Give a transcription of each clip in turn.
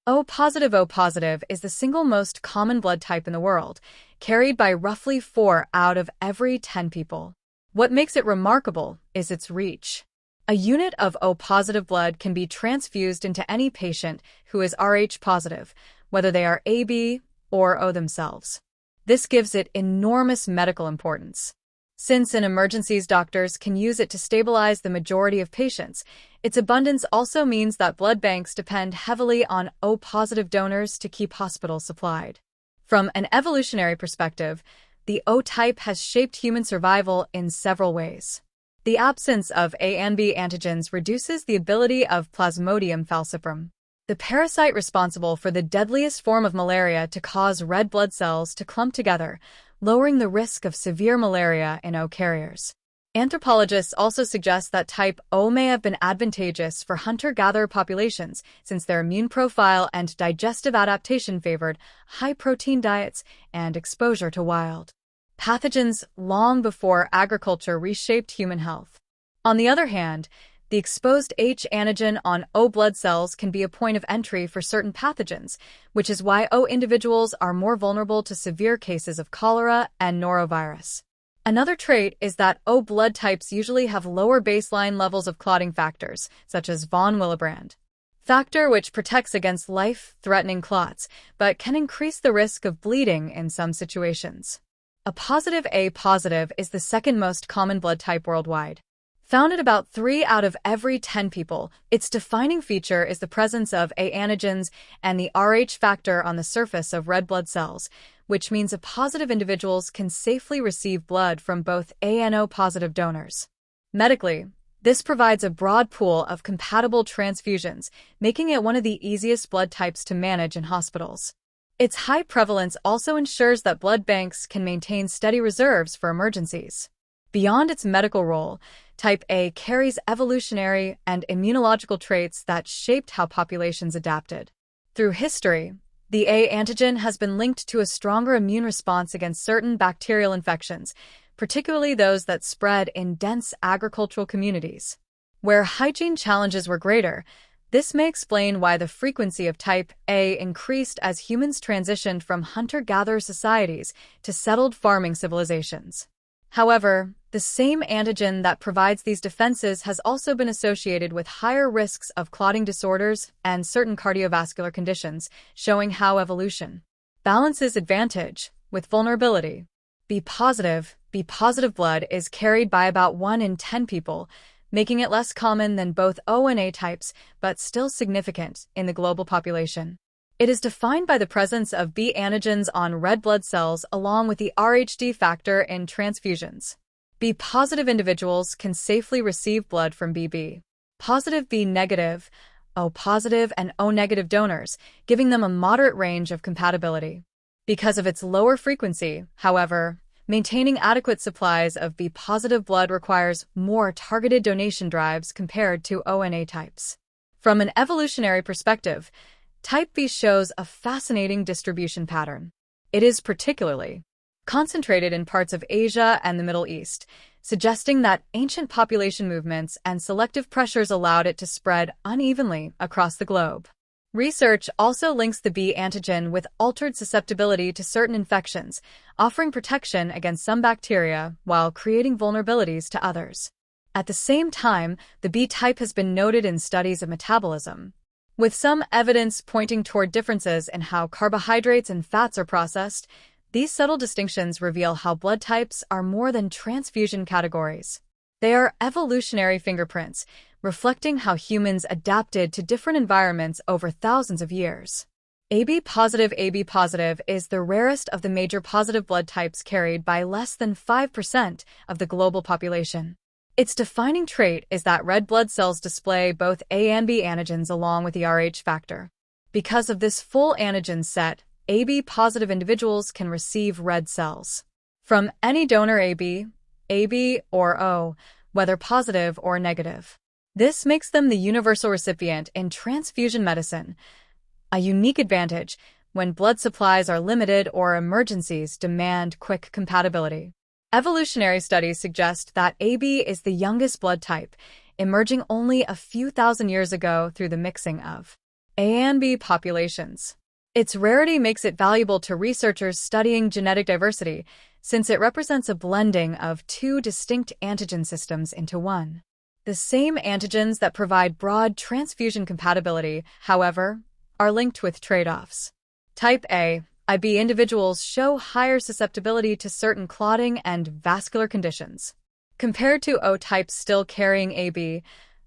O positive is the single most common blood type in the world, carried by roughly 4 out of every 10 people. What makes it remarkable is its reach. A unit of O positive blood can be transfused into any patient who is Rh positive, whether they are AB or O themselves. This gives it enormous medical importance. Since in emergencies doctors can use it to stabilize the majority of patients, its abundance also means that blood banks depend heavily on O positive donors to keep hospitals supplied. From an evolutionary perspective, the O type has shaped human survival in several ways. The absence of A and B antigens reduces the ability of Plasmodium falciparum, the parasite responsible for the deadliest form of malaria, to cause red blood cells to clump together, lowering the risk of severe malaria in O carriers. Anthropologists also suggest that type O may have been advantageous for hunter-gatherer populations since their immune profile and digestive adaptation favored high-protein diets and exposure to wild pathogens long before agriculture reshaped human health. On the other hand, the exposed H antigen on O blood cells can be a point of entry for certain pathogens, which is why O individuals are more vulnerable to severe cases of cholera and norovirus. Another trait is that O blood types usually have lower baseline levels of clotting factors, such as von Willebrand factor, which protects against life-threatening clots, but can increase the risk of bleeding in some situations. A positive is the second most common blood type worldwide. Found in about 3 out of every 10 people, its defining feature is the presence of A antigens and the Rh factor on the surface of red blood cells, which means A positive individuals can safely receive blood from both A and O positive donors. Medically, this provides a broad pool of compatible transfusions, making it one of the easiest blood types to manage in hospitals. Its high prevalence also ensures that blood banks can maintain steady reserves for emergencies. Beyond its medical role, type A carries evolutionary and immunological traits that shaped how populations adapted. Through history, the A antigen has been linked to a stronger immune response against certain bacterial infections, particularly those that spread in dense agricultural communities. Where hygiene challenges were greater, this may explain why the frequency of type A increased as humans transitioned from hunter-gatherer societies to settled farming civilizations. However, the same antigen that provides these defenses has also been associated with higher risks of clotting disorders and certain cardiovascular conditions, showing how evolution balances advantage with vulnerability. B positive blood is carried by about 1 in 10 people, making it less common than both O and A types, but still significant in the global population. It is defined by the presence of B antigens on red blood cells along with the Rhd factor in transfusions. B positive individuals can safely receive blood from BB positive, B negative, O positive, and O negative donors, giving them a moderate range of compatibility. Because of its lower frequency, however, maintaining adequate supplies of B positive blood requires more targeted donation drives compared to O and A types. From an evolutionary perspective, type B shows a fascinating distribution pattern. It is particularly concentrated in parts of Asia and the Middle East, suggesting that ancient population movements and selective pressures allowed it to spread unevenly across the globe. Research also links the B antigen with altered susceptibility to certain infections, offering protection against some bacteria while creating vulnerabilities to others. At the same time, the B type has been noted in studies of metabolism, with some evidence pointing toward differences in how carbohydrates and fats are processed. These subtle distinctions reveal how blood types are more than transfusion categories. They are evolutionary fingerprints, reflecting how humans adapted to different environments over thousands of years. AB positive is the rarest of the major positive blood types, carried by less than 5% of the global population. Its defining trait is that red blood cells display both A and B antigens along with the Rh factor. Because of this full antigen set, AB positive individuals can receive red cells from any donor AB, or O, whether positive or negative. This makes them the universal recipient in transfusion medicine, a unique advantage when blood supplies are limited or emergencies demand quick compatibility. Evolutionary studies suggest that AB is the youngest blood type, emerging only a few thousand years ago through the mixing of A and B populations. Its rarity makes it valuable to researchers studying genetic diversity, since it represents a blending of two distinct antigen systems into one. The same antigens that provide broad transfusion compatibility, however, are linked with trade-offs. Type A, IB individuals show higher susceptibility to certain clotting and vascular conditions. Compared to O types still carrying AB,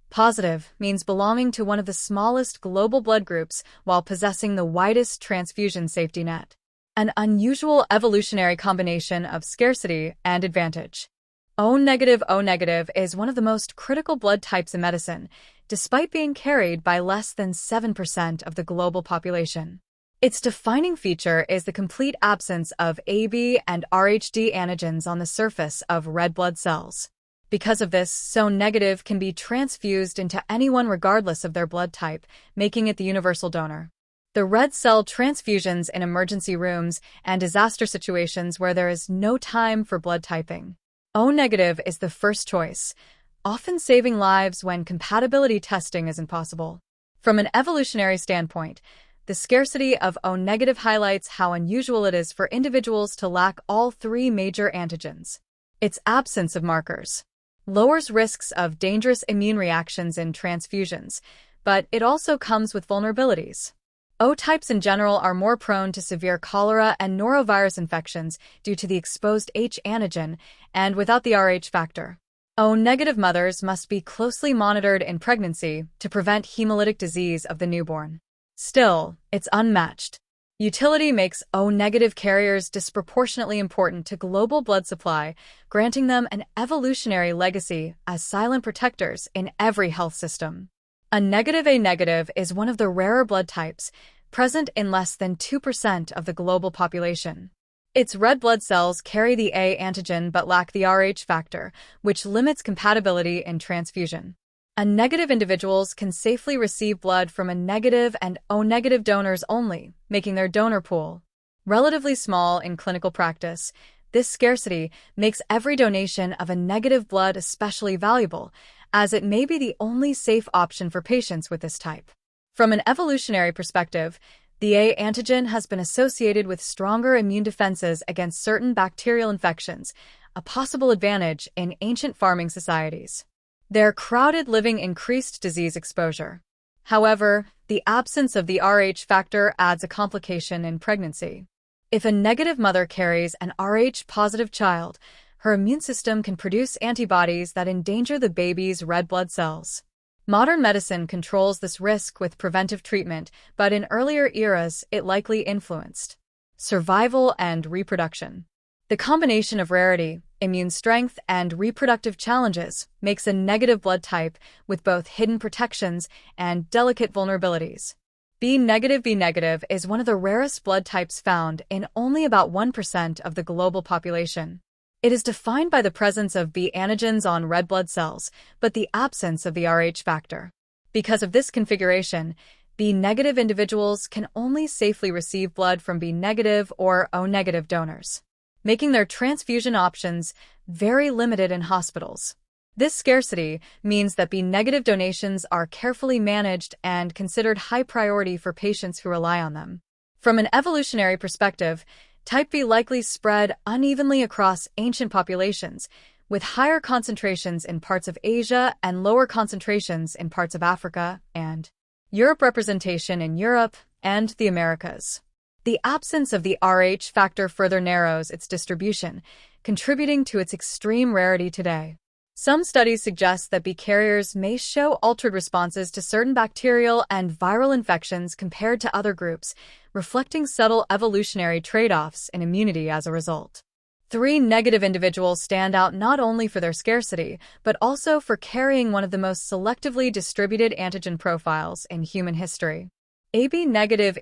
positive means belonging to one of the smallest global blood groups while possessing the widest transfusion safety net. An unusual evolutionary combination of scarcity and advantage. O negative is one of the most critical blood types in medicine, despite being carried by less than 7% of the global population. Its defining feature is the complete absence of AB and RhD antigens on the surface of red blood cells. Because of this, O negative can be transfused into anyone regardless of their blood type, making it the universal donor. The red cell transfusions in emergency rooms and disaster situations where there is no time for blood typing. O negative is the first choice, often saving lives when compatibility testing isn't possible. From an evolutionary standpoint, the scarcity of O negative highlights how unusual it is for individuals to lack all three major antigens. Its absence of markers lowers risks of dangerous immune reactions in transfusions, but it also comes with vulnerabilities. O types in general are more prone to severe cholera and norovirus infections due to the exposed H antigen and without the Rh factor. O negative mothers must be closely monitored in pregnancy to prevent hemolytic disease of the newborn. Still, it's unmatched. Utility makes O negative carriers disproportionately important to global blood supply, granting them an evolutionary legacy as silent protectors in every health system. A negative is one of the rarer blood types, present in less than 2% of the global population. Its red blood cells carry the A antigen but lack the Rh factor, which limits compatibility in transfusion. A negative individuals can safely receive blood from a negative and O negative donors only, making their donor pool relatively small in clinical practice. This scarcity makes every donation of a negative blood especially valuable, as it may be the only safe option for patients with this type. From an evolutionary perspective, the A antigen has been associated with stronger immune defenses against certain bacterial infections, a possible advantage in ancient farming societies. Their crowded living increased disease exposure. However, the absence of the Rh factor adds a complication in pregnancy. If a negative mother carries an Rh-positive child, her immune system can produce antibodies that endanger the baby's red blood cells. Modern medicine controls this risk with preventive treatment, but in earlier eras it likely influenced survival and reproduction. The combination of rarity, immune strength, and reproductive challenges makes a negative blood type with both hidden protections and delicate vulnerabilities. B negative is one of the rarest blood types found in only about 1% of the global population. It is defined by the presence of B antigens on red blood cells, but the absence of the Rh factor. Because of this configuration, B negative individuals can only safely receive blood from B negative or O negative donors, making their transfusion options very limited in hospitals. This scarcity means that B negative donations are carefully managed and considered high priority for patients who rely on them. From an evolutionary perspective, Type B likely spread unevenly across ancient populations, with higher concentrations in parts of Asia and lower concentrations in parts of Africa and Europe. Representation in Europe and the Americas. The absence of the Rh factor further narrows its distribution, contributing to its extreme rarity today. Some studies suggest that B carriers may show altered responses to certain bacterial and viral infections compared to other groups, reflecting subtle evolutionary trade-offs in immunity as a result. 3 negative individuals stand out not only for their scarcity, but also for carrying one of the most selectively distributed antigen profiles in human history. AB negative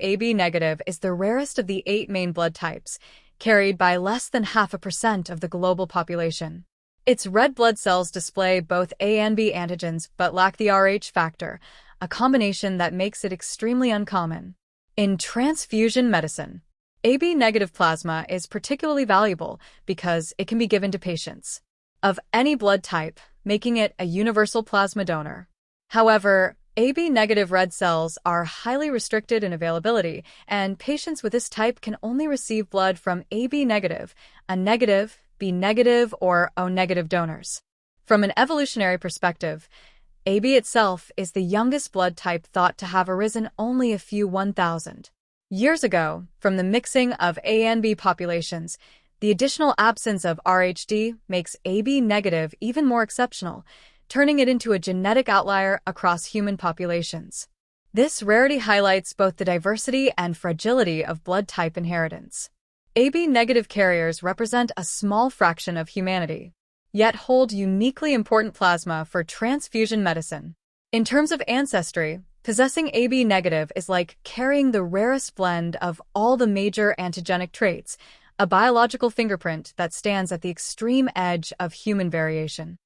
is the rarest of the 8 main blood types, carried by less than 0.5% of the global population. Its red blood cells display both A and B antigens but lack the Rh factor, a combination that makes it extremely uncommon. In transfusion medicine, AB negative plasma is particularly valuable because it can be given to patients of any blood type, making it a universal plasma donor. However, AB negative red cells are highly restricted in availability, and patients with this type can only receive blood from AB negative, A negative, B negative, or O negative donors. From an evolutionary perspective, AB itself is the youngest blood type thought to have arisen only a few 1,000 years ago. From the mixing of A and B populations, the additional absence of Rhd makes AB negative even more exceptional, turning it into a genetic outlier across human populations. This rarity highlights both the diversity and fragility of blood type inheritance. AB negative carriers represent a small fraction of humanity, yet hold uniquely important plasma for transfusion medicine. In terms of ancestry, possessing AB negative is like carrying the rarest blend of all the major antigenic traits, a biological fingerprint that stands at the extreme edge of human variation.